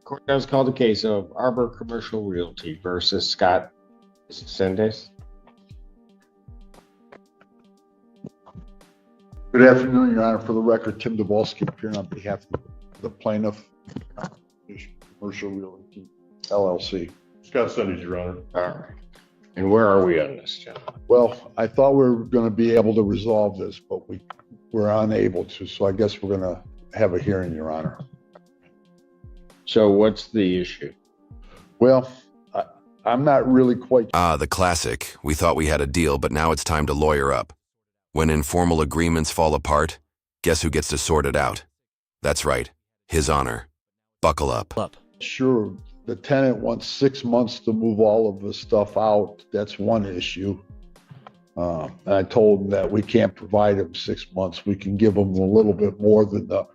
Court does call the case of Arbor Commercial Realty versus Scottendes. Good afternoon, Your Honor. For the record, Tim Dolski appearing on behalf of the plaintiff, Commercial Realty, LLC. Scottendes, Your Honor. All right. And where are we on this, John? Well, I thought we were going to be able to resolve this, but we're unable to. So I guess we're going to have a hearing, Your Honor. So what's the issue? Well, I'm not really quite. The classic. We thought we had a deal, but now it's time to lawyer up. When informal agreements fall apart, guess who gets to sort it out? That's right, His Honor. Buckle up. Sure, the tenant wants 6 months to move all of the stuff out. That's one issue. And I told him that we can't provide him 6 months. We can give him a little bit more than the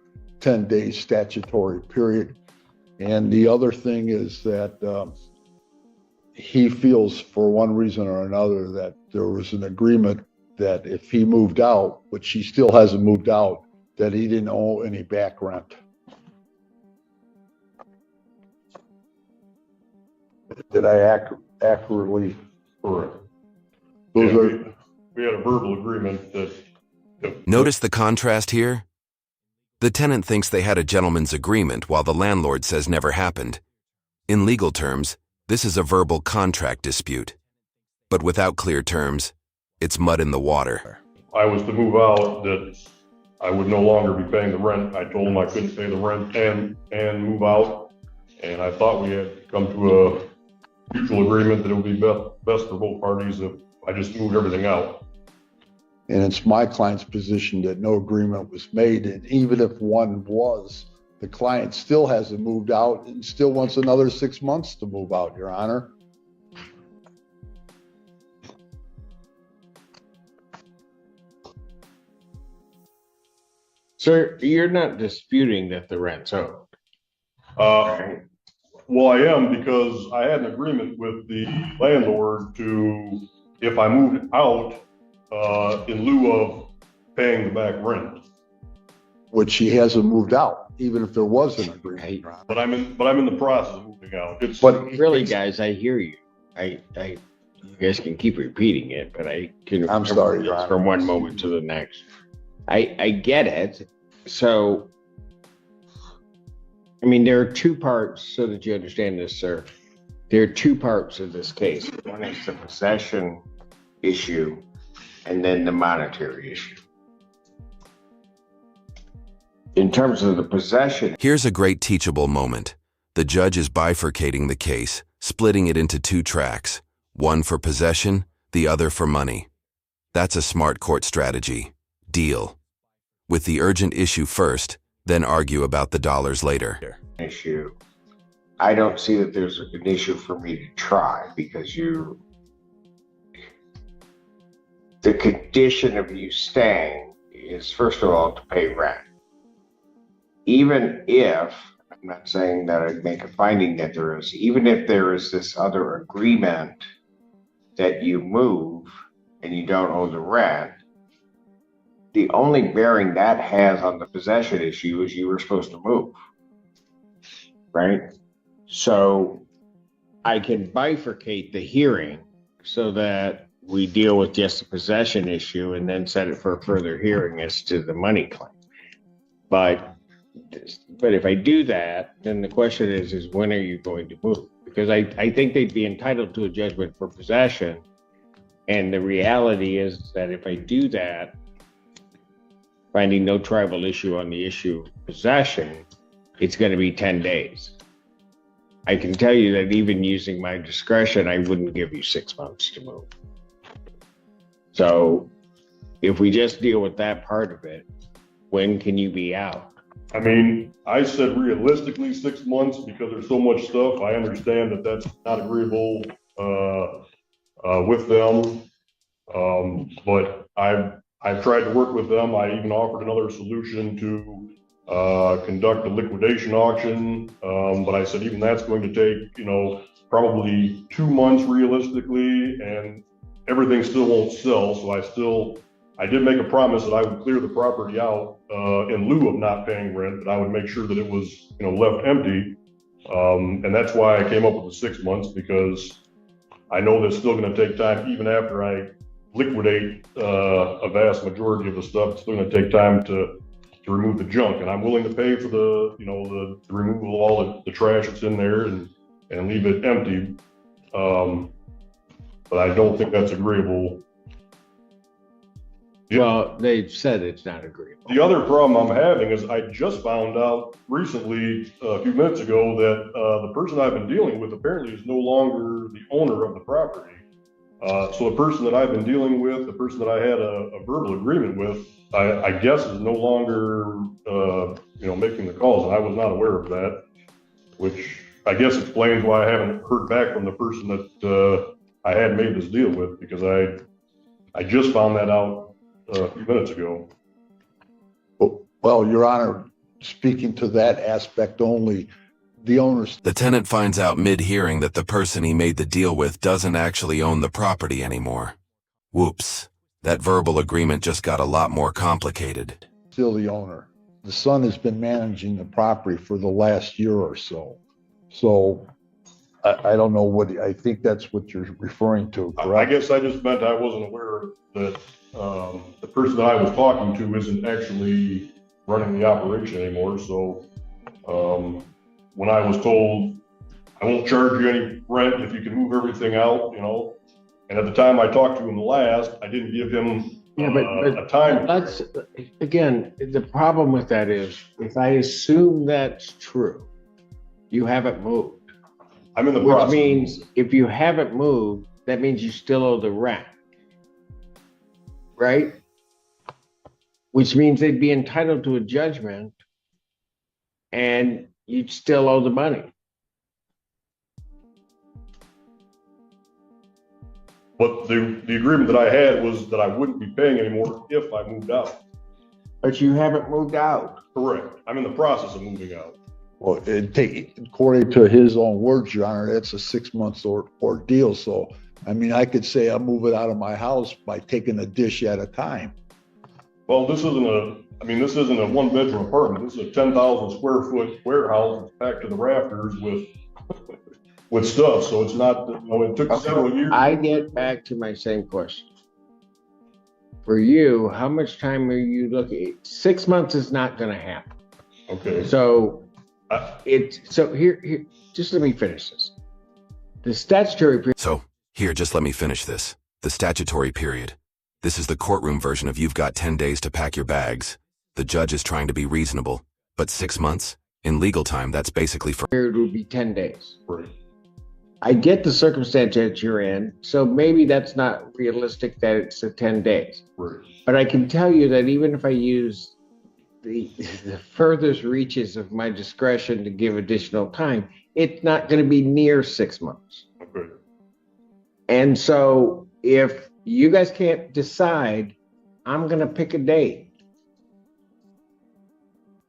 10-day statutory period. And the other thing is that he feels for one reason or another that there was an agreement that if he moved out, which he still hasn't moved out, that he didn't owe any back rent. Did I accurately? Correct. Those Yeah, are. we had a verbal agreement that. Notice the contrast here? The tenant thinks they had a gentleman's agreement while the landlord says never happened. In legal terms, this is a verbal contract dispute. But without clear terms, it's mud in the water. I was to move out, that I would no longer be paying the rent. I told him I couldn't pay the rent and move out. And I thought we had come to a mutual agreement that it would be best for both parties if I just moved everything out. And it's my client's position that no agreement was made. And even if one was, the client still hasn't moved out and still wants another 6 months to move out, Your Honor. So you're not disputing that the rent's owed, right? Well, I am, because I had an agreement with the landlord to, if I moved out, in lieu of paying the back rent. Which he hasn't moved out, even if there was an agreement. Your Honor. But I'm in the process of moving out. But Really, guys, I hear you. You guys can keep repeating it, but I can. I'm sorry, Your Honor. From one moment to the next. I get it. So, I mean, there are two parts, so that you understand this, sir. There are two parts of this case. One is the possession issue, and then the monetary issue. In terms of the possession. Here's a great teachable moment. The judge is bifurcating the case, splitting it into two tracks, one for possession, the other for money. That's a smart court strategy. Deal. With the urgent issue first, then argue about the dollars later. Issue. I don't see that there's an issue for me to try, because the condition of you staying is, first of all, to pay rent. Even if, I'm not saying that I'd make a finding that there is, even if there is this other agreement that you move and you don't owe the rent, the only bearing that has on the possession issue is you were supposed to move, right? So I can bifurcate the hearing so that we deal with just the possession issue and then set it for a further hearing as to the money claim. But if I do that, then the question is when are you going to move? Because I think they'd be entitled to a judgment for possession. And the reality is that if I do that, finding no tribal issue on the issue of possession, it's going to be 10 days. I can tell you that even using my discretion, I wouldn't give you 6 months to move. So if we just deal with that part of it, when can you be out? I mean, I said realistically 6 months because there's so much stuff. I understand that that's not agreeable with them, but I've tried to work with them. I even offered another solution to conduct a liquidation auction, but I said even that's going to take, probably 2 months realistically, and everything still won't sell. So I did make a promise that I would clear the property out in lieu of not paying rent, that I would make sure that it was, left empty. And that's why I came up with the 6 months, because I know that's still gonna take time, even after I liquidate, a vast majority of the stuff. It's still gonna take time to remove the junk, and I'm willing to pay for the, the removal of all the trash that's in there and leave it empty. But I don't think that's agreeable. Well, they've said it's not agreeable. The other problem I'm having is I just found out recently, a few minutes ago, that the person I've been dealing with apparently is no longer the owner of the property. So the person that I've been dealing with, the person that I had a verbal agreement with, I guess is no longer, making the calls, and I was not aware of that, which I guess explains why I haven't heard back from the person that I had made this deal with, because I just found that out a few minutes ago. Well, Your Honor, speaking to that aspect only, the owners. The tenant finds out mid-hearing that the person he made the deal with doesn't actually own the property anymore. Whoops. That verbal agreement just got a lot more complicated. Still the owner. The son has been managing the property for the last year or so. So I don't know I think that's what you're referring to, correct? I guess I just meant I wasn't aware that the person that I was talking to isn't actually running the operation anymore. So when I was told, I won't charge you any rent if you can move everything out, and at the time I talked to him last, I didn't give him a time. That's, again, the problem with that is, if I assume that's true, you haven't moved. I'm in the Which process. means if you haven't moved, that means you still owe the rent, right? Which means they'd be entitled to a judgment and you'd still owe the money. But the agreement that I had was that I wouldn't be paying anymore if I moved out. But you haven't moved out. Correct. I'm in the process of moving out. Well, according to his own words, Your Honor, that's a 6 months ordeal. So, I mean, I could say I'll move it out of my house by taking a dish at a time. Well, this isn't a one-bedroom apartment. This is a 10,000 square foot warehouse packed to the rafters with stuff. So it's not, it took several years. I get back to my same question. For you, how much time are you looking? 6 months is not going to happen. Okay. So here, just let me finish this. The statutory period. So, here, just let me finish this. The statutory period. This is the courtroom version of you've got 10 days to pack your bags. The judge is trying to be reasonable. But 6 months? In legal time, that's basically for... Period would be 10 days. Right. I get the circumstance that you're in, so maybe that's not realistic that it's a 10 days. Right. But I can tell you that even if I use the furthest reaches of my discretion to give additional time, it's not going to be near 6 months. Okay. And so if you guys can't decide, I'm going to pick a date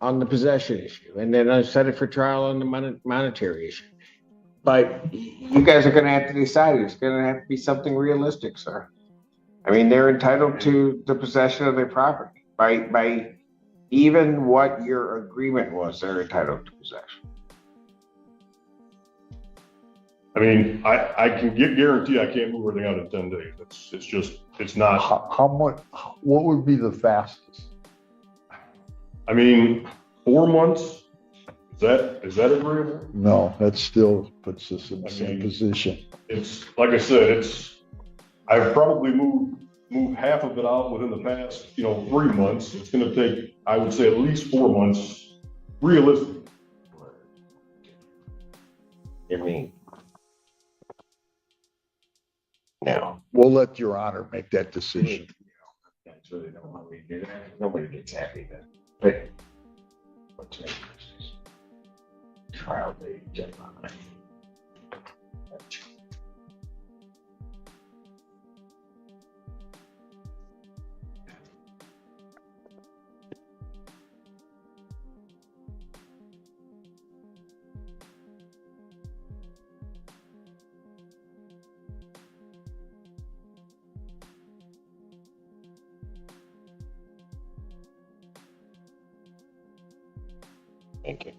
on the possession issue, and then I set it for trial on the monetary issue. But you guys are going to have to decide. It's going to have to be something realistic, sir. I mean, they're entitled to the possession of their property by even what your agreement was. They're entitled to possession. I mean, I can guarantee I can't move everything out in 10 days. It's not. How much? What would be the fastest? I mean, 4 months. Is that agreeable? No, that still puts us in the same position. It's like I said. I've probably moved half of it out within the past 3 months. It's going to take, I would say, at least 4 months, realistically. I mean, no. We'll let Your Honor make that decision. That's really not what we do. Nobody gets happy then. But what's next? Trial date, deadline. Thank you.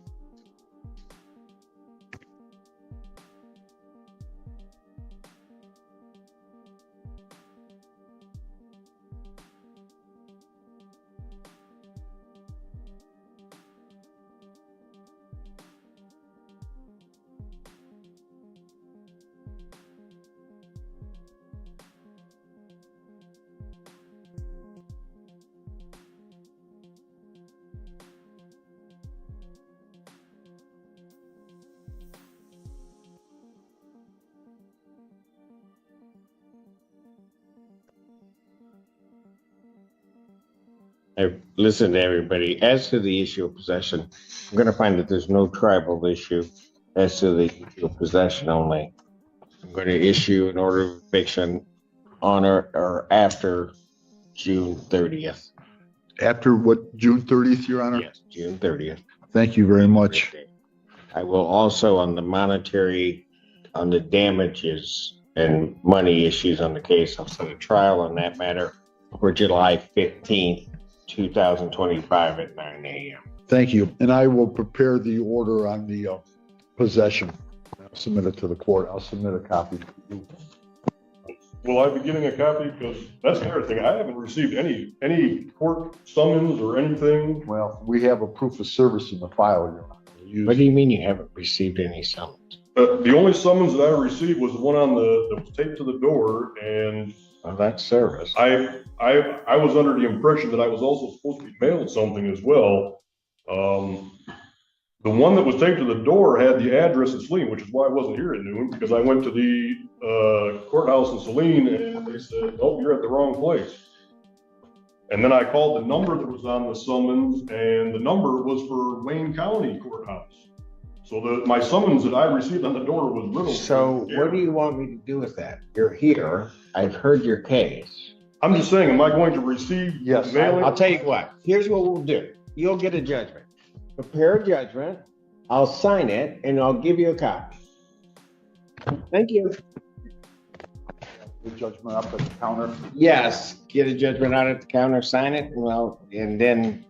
Listen to everybody. As to the issue of possession, I'm gonna find that there's no tribal issue as to the issue of possession only. I'm gonna issue an order of eviction on or after June 30th. After what, June 30th, Your Honor? Yes, June 30th. Thank you very much. I will also on the damages and money issues on the case, I'll set a trial on that matter for July 15th, 2025 at 9 a.m. Thank you. And I will prepare the order on the possession. I'll submit it to the court. I'll submit a copy to you. Will I be getting a copy? Because that's the other thing. I haven't received any court summons or anything. Well, we have a proof of service in the file, Your Honor. What do you mean you haven't received any summons? The only summons that I received was the one on that was taped to the door, and Well, that's service. I was under the impression that I was also supposed to be mailed something as well. The one that was taped to the door had the address in Saline, which is why I wasn't here at noon, because I went to the courthouse in Saline and they said, "Oh, you're at the wrong place." And then I called the number that was on the summons, and the number was for Wayne County Courthouse. So my summons that I received on the door was riddled. So what do you want me to do with that? You're here. I've heard your case. I'm just saying, am I going to receive Yes. mailing? I'll tell you what. Here's what we'll do. You'll get a judgment. Prepare a judgment. I'll sign it and I'll give you a copy. Thank you. The judgment up at the counter. Yes, get a judgment out at the counter, sign it, and then